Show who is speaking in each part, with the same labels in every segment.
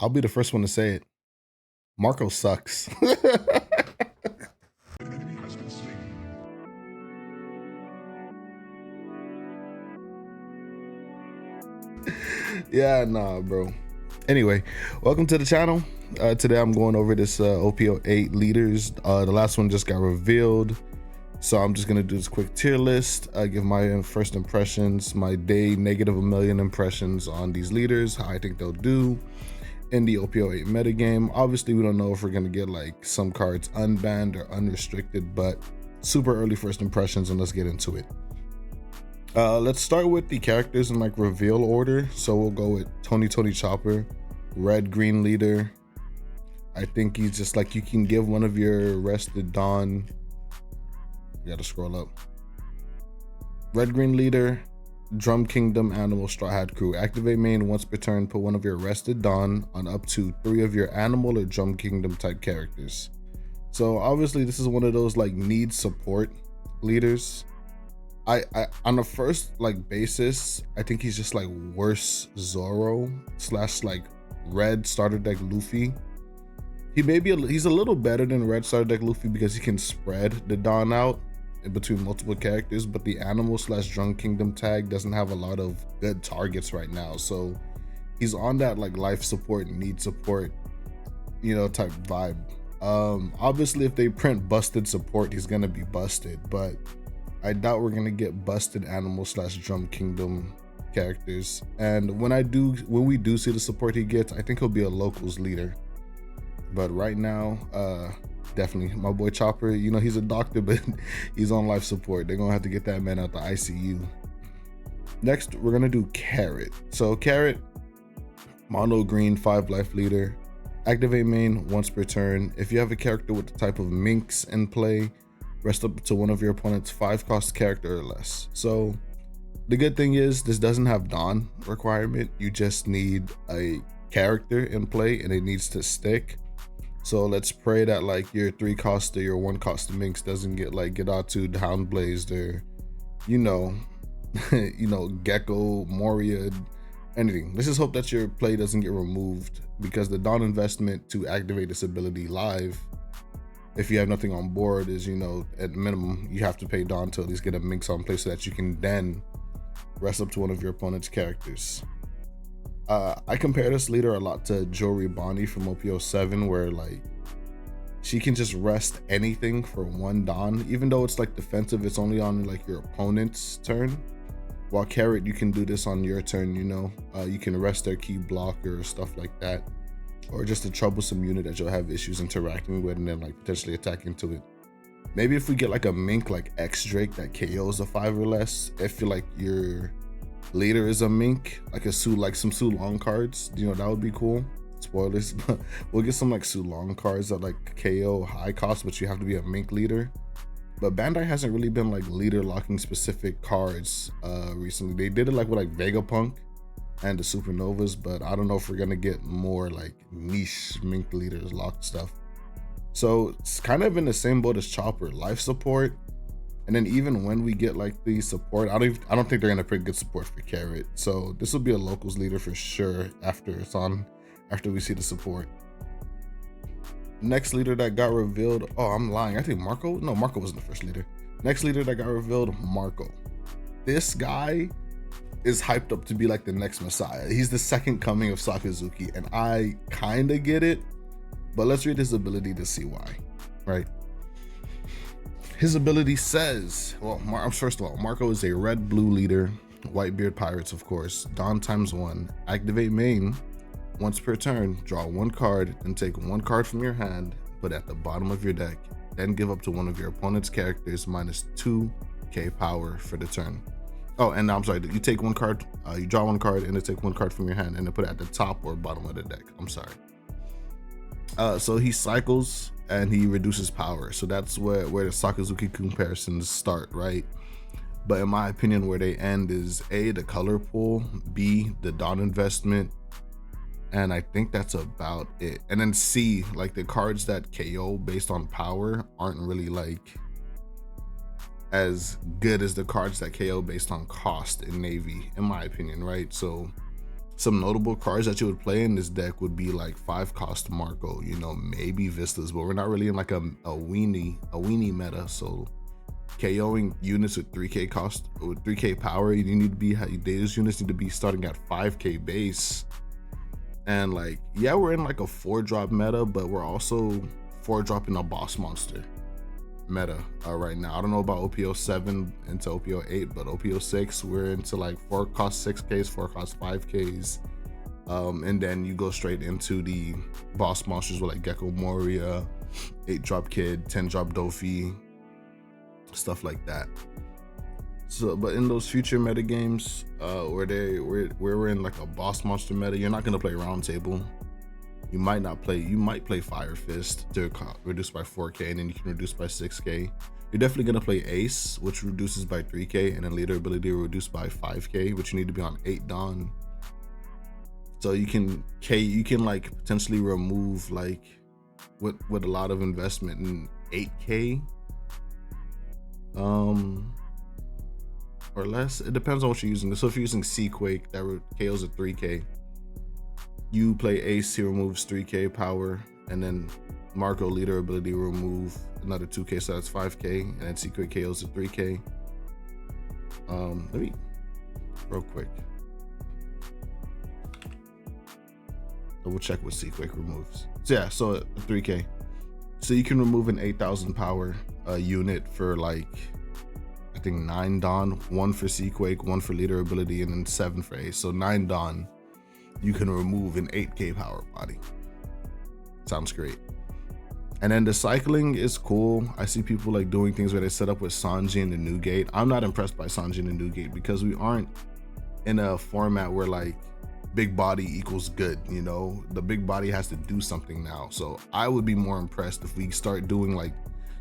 Speaker 1: I'll be the first one to say it. Marco sucks. Yeah, nah, bro. Anyway, welcome to the channel. Today I'm going over this OP08 leaders. The last one just got revealed. So I'm just gonna do this quick tier list, give my first impressions, my day negative a million impressions on these leaders, how I think they'll do in the OP08 metagame. Obviously, we don't know if we're gonna get like some cards unbanned or unrestricted, but super early first impressions, and let's get into it. Let's start with the characters in like reveal order. So we'll go with Tony Chopper, red green leader. I think he's just like, you can give one of your rested Dawn. You gotta scroll up. Red green leader, Drum Kingdom Animal Straw Hat Crew. Activate main once per turn. Put one of your rested Dawn on up to 3 of your animal or Drum Kingdom type characters. So obviously this is one of those like need support leaders. I on the first like basis, I think he's just like worse Zoro / like red starter deck Luffy. He's a little better than red starter deck Luffy because he can spread the Dawn out in between multiple characters, but the animal / Drum Kingdom tag doesn't have a lot of good targets right now. So he's on that like life support, need support, you know, type vibe. Obviously if they print busted support, he's gonna be busted, but I doubt we're gonna get busted animal / Drum Kingdom characters. And when we do see the support he gets, I think he'll be a locals leader. But right now, definitely my boy Chopper, you know, he's a doctor, but he's on life support. They're gonna have to get that man out the ICU. Next, we're gonna do Carrot. So Carrot, mono green, 5 life leader. Activate main once per turn. If you have a character with the type of Minx in play, rest up to one of your opponent's 5 cost character or less. So the good thing is this doesn't have Dawn requirement. You just need a character in play and it needs to stick. So let's pray that like your 3 cost or your 1 cost Minx doesn't get like Gedatu, Houndblazed, or you know, Gecko, Moria, anything. Let's just hope that your play doesn't get removed, because the Dawn investment to activate this ability live, if you have nothing on board, is, you know, at minimum you have to pay Dawn to at least get a Minx on play so that you can then rest up to one of your opponent's characters. I compare this leader a lot to Jory Bonnie from OP07, where like she can just rest anything for 1 Dawn. Even though it's like defensive, it's only on like your opponent's turn. While Carrot, you can do this on your turn, you know. You can rest their key blocker or stuff like that, or just a troublesome unit that you'll have issues interacting with and then like potentially attacking to it. Maybe if we get like a Mink like X Drake that KOs a 5 or less, if you're like your leader is a Mink, like a some Su Long cards, you know, that would be cool. Spoilers, but we'll get some like Su Long cards that like KO high cost, but you have to be a Mink leader. But Bandai hasn't really been like leader locking specific cards recently. They did it like with like Vegapunk and the Supernovas, but I don't know if we're gonna get more like niche Mink leaders locked stuff. So it's kind of in the same boat as Chopper, life support. And then even when we get like the support, I don't think they're gonna print good support for Carrot. So this will be a locals leader for sure after we see the support. Next leader that got revealed, oh, I'm lying. I think Marco wasn't the first leader. Next leader that got revealed, Marco. This guy is hyped up to be like the next Messiah. He's the second coming of Sakazuki, and I kind of get it, but let's read his ability to see why, right? His ability says, well, first of all, Marco is a red-blue leader, Whitebeard Pirates, of course, Dawn ×1, activate main, once per turn, draw 1 card, then take 1 card from your hand, put it at the bottom of your deck, then give up to one of your opponent's characters minus 2k power for the turn. Oh, and I'm sorry, you take 1 card, you draw 1 card, and then take 1 card from your hand, and then put it at the top or bottom of the deck. I'm sorry. So he cycles and he reduces power. So that's where the Sakazuki comparisons start, right? But in my opinion, where they end is A, the color pool, B, the Dawn investment, and I think that's about it. And then C, like the cards that KO based on power aren't really like as good as the cards that KO based on cost in Navy, in my opinion, right? So some notable cards that you would play in this deck would be like 5-cost Marco, you know, maybe Vistas, but we're not really in like a weenie meta. So KOing units with 3k cost, with 3k power, you need to be, those units need to be starting at 5k base. And like, yeah, we're in like a 4-drop meta, but we're also 4-dropping a boss monster meta right now. I don't know about OP07 into OP08, but OP06 we're into like 4-cost 6ks, 4-cost 5ks, and then you go straight into the boss monsters with like Gecko Moria, 8-drop Kid, 10-drop Dofi, stuff like that. So, but in those future meta games, where we're in like a boss monster meta, you're not gonna play Round Table. You might play Fire Fist to reduce by 4k, and then you can reduce by 6k. You're definitely gonna play Ace, which reduces by 3k, and then Leader Ability will reduce by 5k, which you need to be on 8 Dawn. So you can like potentially remove like with a lot of investment in 8k, or less. It depends on what you're using. So if you're using Seaquake, that KOs at 3k. You play Ace, he removes 3k power, and then Marco Leader Ability will remove another 2k, so that's 5k, and then Secret KOs at 3k. Let me real quick double check what Seaquake removes. So yeah, so at 3k, so you can remove an 8,000 power unit for like, I think 9 Dawn, 1 for Seaquake, 1 for Leader Ability, and then 7 for Ace. So 9 Dawn, you can remove an 8k power body. Sounds great. And then the cycling is cool. I see people like doing things where they set up with Sanji and the New Gate. I'm not impressed by Sanji and the New Gate because we aren't in a format where like big body equals good, you know? The big body has to do something now. So I would be more impressed if we start doing like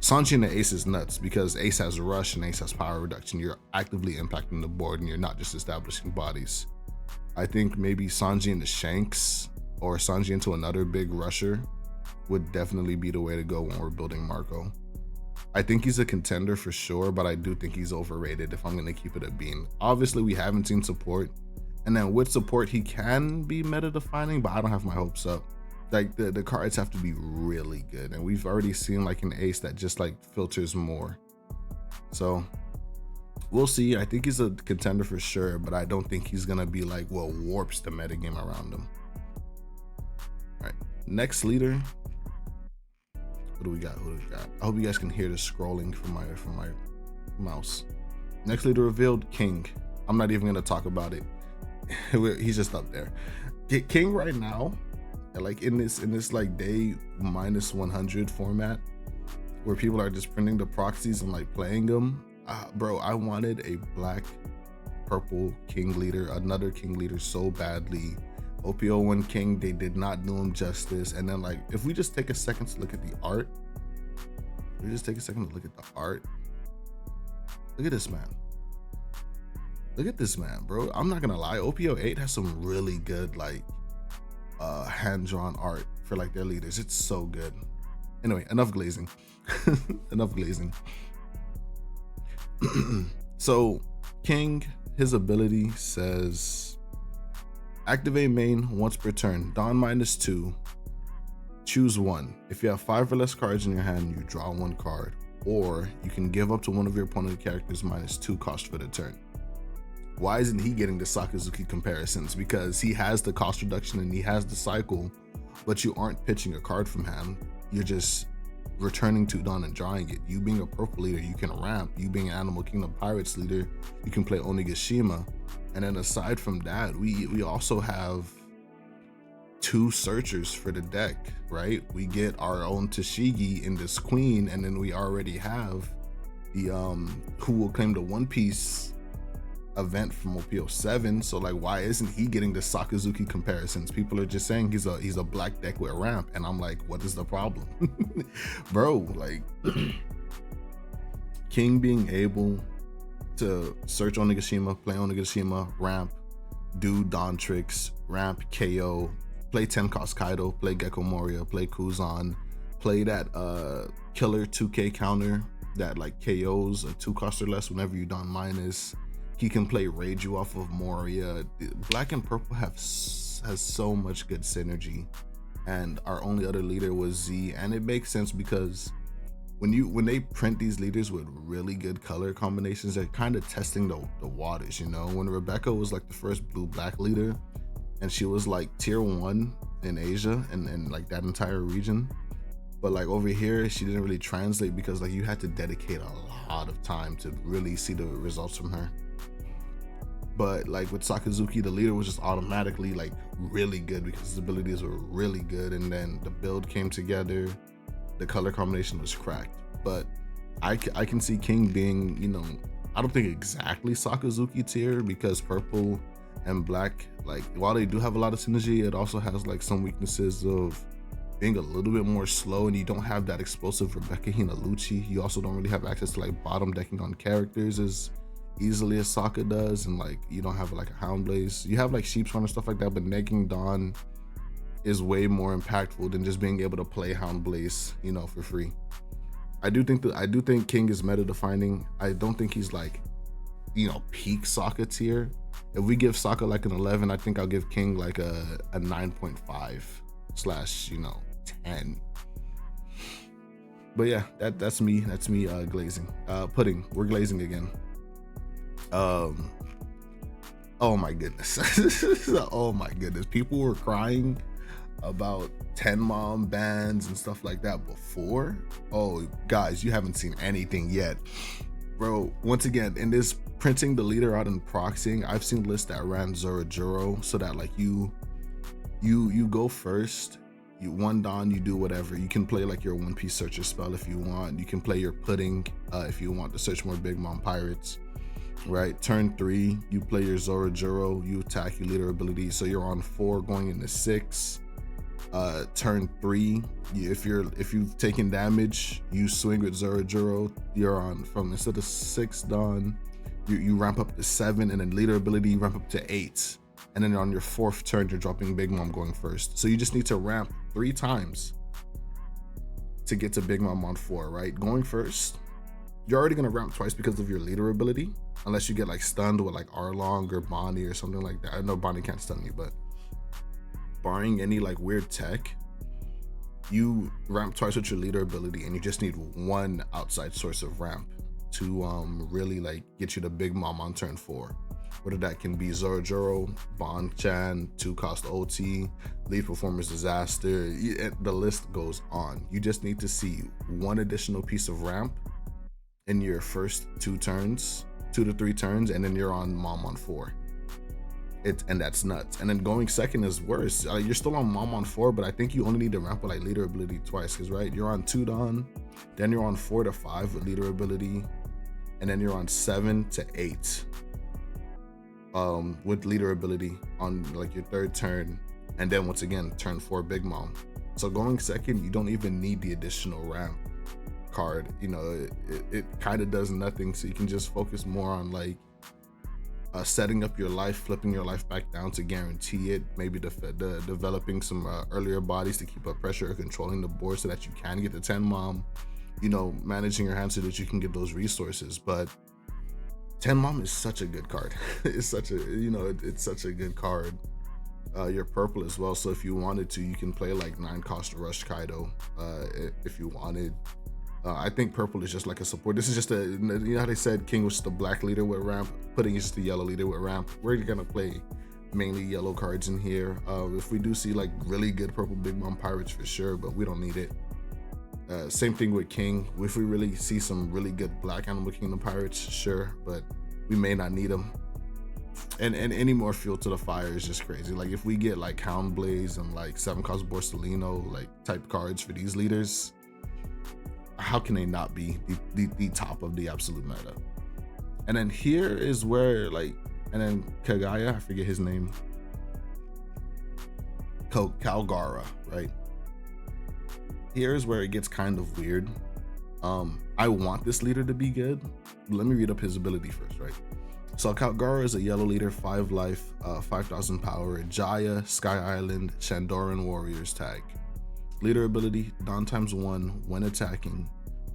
Speaker 1: Sanji and the Ace is nuts, because Ace has rush and Ace has power reduction. You're actively impacting the board and you're not just establishing bodies. I think maybe Sanji and the Shanks, or Sanji into another big rusher, would definitely be the way to go when we're building Marco. I think he's a contender for sure, but I do think he's overrated if I'm gonna keep it a bean. Obviously, we haven't seen support, and then with support, he can be meta defining, but I don't have my hopes up. Like the cards have to be really good, and we've already seen like an Ace that just like filters more. So we'll see. I think he's a contender for sure, but I don't think he's gonna be like what warps the metagame around him. All right, next leader. What do we got? I hope you guys can hear the scrolling from my mouse. Next leader revealed, King. I'm not even gonna talk about it. He's just up there. King right now, like in this like day -100 format, where people are just printing the proxies and like playing them. Bro, I wanted a black purple King leader, another King leader so badly. OP01 King, they did not do him justice. And then like, if we just take a second to look at the art, look at this man. Look at this man, bro. I'm not gonna lie, OP08 has some really good like hand-drawn art for like their leaders. It's so good. Anyway, enough glazing. Enough glazing. So King, his ability says activate main once per turn, Dawn -2, choose one. If you have 5 or less cards in your hand, you draw 1 card, or you can give up to one of your opponent characters -2 cost for the turn. Why isn't he getting the Sakazuki comparisons? Because he has the cost reduction and he has the cycle, but you aren't pitching a card from hand. You're just returning 2 Dawn and drawing it. You being a purple leader, you can ramp. You being an Animal Kingdom Pirates leader, you can play Onigashima. And then aside from that, we also have 2 searchers for the deck, right? We get our own Tashigi in this queen, and then we already have the who will claim the One Piece event from OP07. So like, why isn't he getting the Sakazuki comparisons? People are just saying he's a black deck with ramp, and I'm like, what is the problem? Bro, like King being able to search Onigashima, play Onigashima, ramp, do Dawn tricks, ramp, KO, play 10 cost Kaido, play Gecko Moria, play Kuzan, play that killer 2k counter that like KOs a 2 cost or less whenever you Dawn minus, He can play Reiju off of Moria. Black and purple has so much good synergy, and our only other leader was Z, and it makes sense because when they print these leaders with really good color combinations, they're kind of testing the waters, you know. When Rebecca was like the first blue-black leader, and she was like tier 1 in Asia and like that entire region, but like over here she didn't really translate because like you had to dedicate a lot of time to really see the results from her. But like with Sakazuki, the leader was just automatically like really good because his abilities were really good, and then the build came together, the color combination was cracked. But I can see King being, you know, I don't think exactly Sakazuki tier, because purple and black, like while they do have a lot of synergy, it also has like some weaknesses of being a little bit more slow, and you don't have that explosive Rebecca Hinaluchi. You also don't really have access to like bottom decking on characters as easily as Sokka does, and like you don't have like a Houndblaze. You have like Sheepspawn and stuff like that, but negging Dawn is way more impactful than just being able to play Houndblaze, you know, for free. I do think King is meta defining. I don't think he's like, you know, peak Sokka tier. If we give Sokka like an 11, I think I'll give King like a 9.5 / you know, 10. But yeah, that's me glazing. Pudding, we're glazing again. Oh my goodness. Oh my goodness, people were crying about 10 mom bans and stuff like that before. Oh guys, you haven't seen anything yet, bro. Once again, in this printing the leader out and proxying, I've seen lists that ran Zorojuro so that like you go first, you one Dawn, you do whatever. You can play like your One Piece searcher spell if you want. You can play your pudding if you want to search more Big Mom pirates. Right, turn 3, you play your Zorojuro, you attack your leader ability, so you're on 4 going into 6. Turn 3, if you've taken damage, you swing with Zorojuro, you're on from instead of 6 Dawn, you ramp up to 7, and then leader ability you ramp up to 8, and then on your 4th turn you're dropping Big Mom going first. So you just need to ramp 3 times to get to Big Mom on 4, right? Going first, you're already gonna ramp twice because of your leader ability, unless you get like stunned with like Arlong or Bonnie or something like that. I know Bonnie can't stun you, but barring any like weird tech, you ramp twice with your leader ability, and you just need 1 outside source of ramp to really like get you to Big Mom on turn 4. Whether that can be Zorojuro, Bon-chan, 2-cost OT, lead performance disaster, the list goes on. You just need to see 1 additional piece of ramp in your first 2 to 3 turns, and then you're on Mom on 4. And that's nuts. And then going second is worse. You're still on Mom on 4, but I think you only need to ramp with like leader ability twice, because right, you're on 2 Dawn, then you're on 4 to 5 with leader ability, and then you're on 7 to 8 with leader ability on like your 3rd turn, and then once again turn 4 Big Mom. So going second, you don't even need the additional ramp card. You know, it kind of does nothing, so you can just focus more on like setting up your life, flipping your life back down to guarantee it, maybe developing some earlier bodies to keep up pressure, or controlling the board so that you can get the 10 Mom, you know, managing your hand so that you can get those resources. But 10 Mom is such a good card. It's such a, you know, it's such a good card. You're purple as well, so if you wanted to, you can play like 9-cost Rush Kaido if you wanted. I think purple is just like a support. This is just a, you know how they said King was just a black leader with ramp, Pudding is just a yellow leader with ramp. We're gonna play mainly yellow cards in here. If we do see like really good purple Big Mom pirates, for sure, but we don't need it. Same thing with King. If we really see some really good Black Animal Kingdom pirates, sure, but we may not need them. And any more fuel to the fire is just crazy. Like if we get like Houndblaze and like 7-cost Borsellino like type cards for these leaders, how can they not be the top of the absolute meta? And then here is where like, and then Kagaya, I forget his name, Kalgara, right? Here's where it gets kind of weird. I want this leader to be good. Let me read up his ability first, right? So Kalgara is a yellow leader, 5 life, 5,000 power, Jaya, Sky Island, Shandoran Warriors tag. Leader ability, Dawn ×1 when attacking.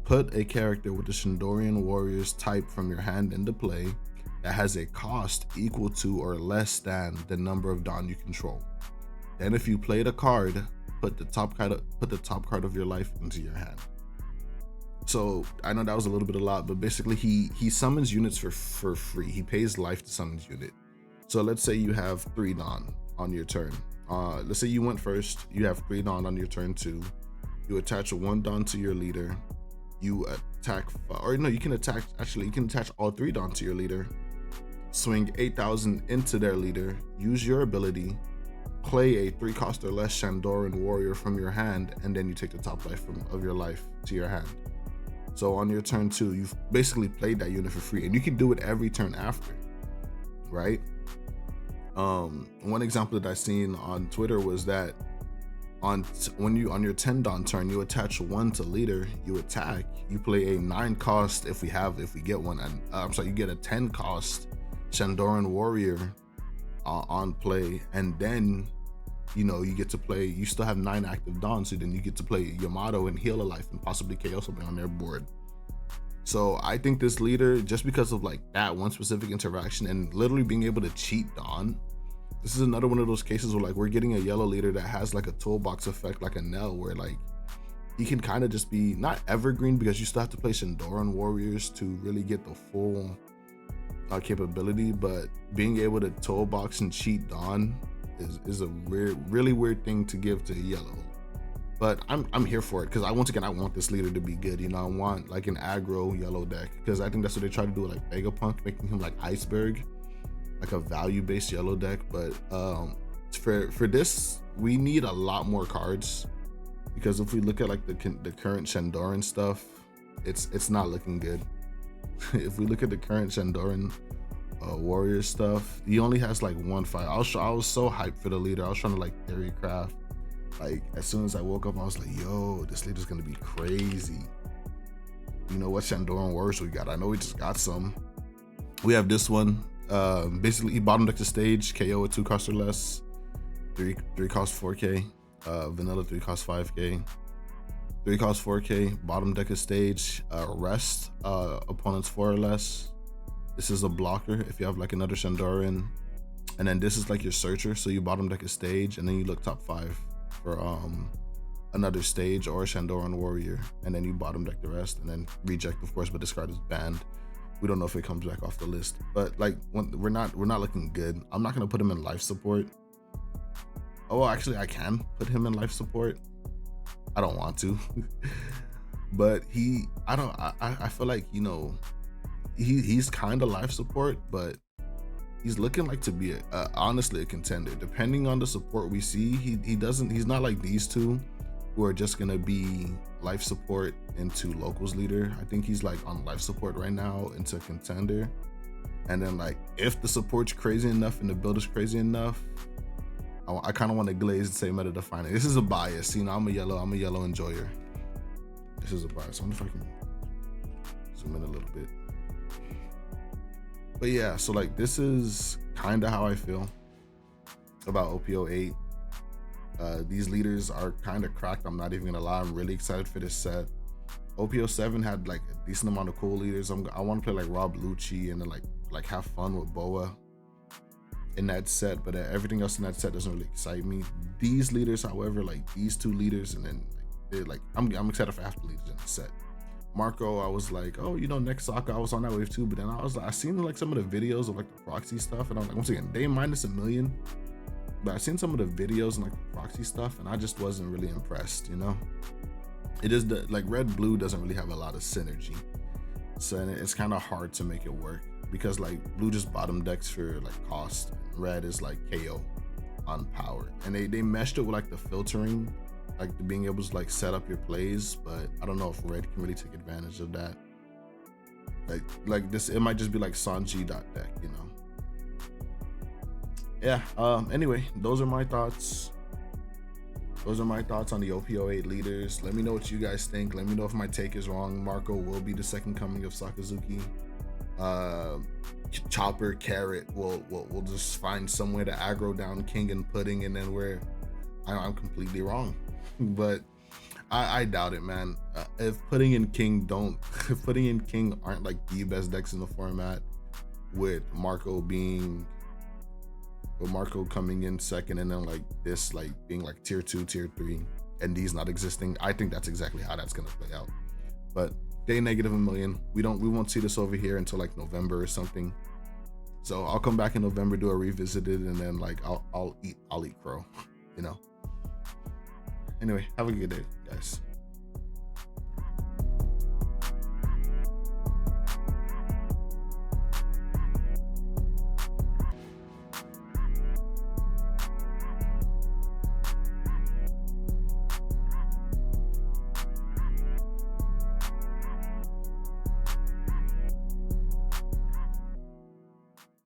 Speaker 1: Put a character with the Shandorian Warriors type from your hand into play. that has a cost equal to or less than the number of Dawn you control. Then if you played a card, put the top card of your life into your hand. So I know that was a little bit a lot, but basically he summons units for free. He pays life to summon unit. So let's say you have 3 Dawn on your turn. Let's say you went first, you have 3 Dawn on your turn 2. You attach 1 Dawn to your leader. You attack, or no, you can attach all 3 Dawn to your leader. Swing 8,000 into their leader. Use your ability. Play a 3 cost or less Shandoran warrior from your hand, and then you take the top life of your life to your hand. So on your turn 2, you've basically played that unit for free, and you can do it every turn after, right? One example that I seen on Twitter was that on your 10 Dawn turn, you attach 1 to leader, you attack, you play a 9 cost if we get one, and you get a 10 cost Shandoran warrior on play, and then you get to play, you still have 9 active Dawn, so then you get to play Yamato and heal a life and possibly KO something on their board. So I think this leader, just because of like that one specific interaction and literally being able to cheat Dawn, this is another one of those cases where like we're getting a yellow leader that has like a toolbox effect like a Nell, where like he can kind of just be not evergreen, because you still have to play Shandoran warriors to really get the full capability, but being able to toolbox and cheat Dawn is a really weird thing to give to yellow. But I'm here for it, because I want this leader to be good. I want like an aggro yellow deck, because I think that's what they try to do with like Vegapunk, making him like Iceberg, like a value-based yellow deck. But for this, we need a lot more cards, because if we look at like the current Shandoran stuff, it's not looking good. If we look at the current Shandoran warrior stuff, he only has like 1 fight. I was so hyped for the leader. I was trying to like theory craft. Like as soon as I woke up, I was like, yo, this leader's gonna be crazy. What Shandoran warriors we got? I know we just got some. We have this one. Basically he bottom deck the stage, KO with 2 cost or less, 3 cost 4k, vanilla 3 cost 5k, 3 cost 4k, bottom deck of stage, rest opponents 4 or less. This is a blocker if you have like another Shandoran, and then this is like your searcher, so you bottom deck a stage and then you look top 5 for another stage or a Shandoran warrior, and then you bottom deck the rest and then reject, of course, but this card is banned. We don't know if it comes back off the list, but like we're not looking good. I'm not gonna put him in life support. Oh, well, actually I can put him in life support. I don't want to. But I feel like he's kind of life support, but he's looking like to be honestly a contender. Depending on the support we see, he's not like these two who are just gonna be life support into locals leader. I think he's like on life support right now into contender, and then like if the support's crazy enough and the build is crazy enough, I kind of want to glaze and say meta defining. This is a bias, I'm a yellow enjoyer. This is a bias. I wonder if I can zoom in a little bit. But yeah, so like this is kind of how I feel about OP08. These leaders are kind of cracked. I'm not even gonna lie. I'm really excited for this set. OP07 had like a decent amount of cool leaders. I want to play like Rob Lucci and then like have fun with Boa in that set, but everything else in that set doesn't really excite me. These leaders, however, like these 2 leaders, and then I'm excited for half the leaders in the set. Marco, I was like, oh, next Sokka, I was on that wave too, but then I seen like some of the videos of like the proxy stuff, and I'm like, once again, they minus 1 million, but I seen some of the videos and like the proxy stuff, and I just wasn't really impressed. It is like red blue doesn't really have a lot of synergy, so it's kind of hard to make it work, because like blue just bottom decks for like cost, red is like KO on power, and they meshed it with like the filtering, like being able to like set up your plays, but I don't know if red can really take advantage of that. Like this, it might just be like Sanji deck, Yeah. Anyway, those are my thoughts. Those are my thoughts on the OP08 leaders. Let me know what you guys think. Let me know if my take is wrong. Marco will be the second coming of Sakazuki. Chopper, Carrot, we'll just find some way to aggro down King and Pudding, and then I'm completely wrong. But I doubt it, man. If Pudding and King aren't like the best decks in the format, with Marco coming in second, and then like this like being like tier 2, tier 3, and these not existing. I think that's exactly how that's gonna play out. But day negative 1 million. We won't see this over here until like November or something. So I'll come back in November, do a revisited, and then like I'll eat crow, you know. Anyway, have a good day, guys.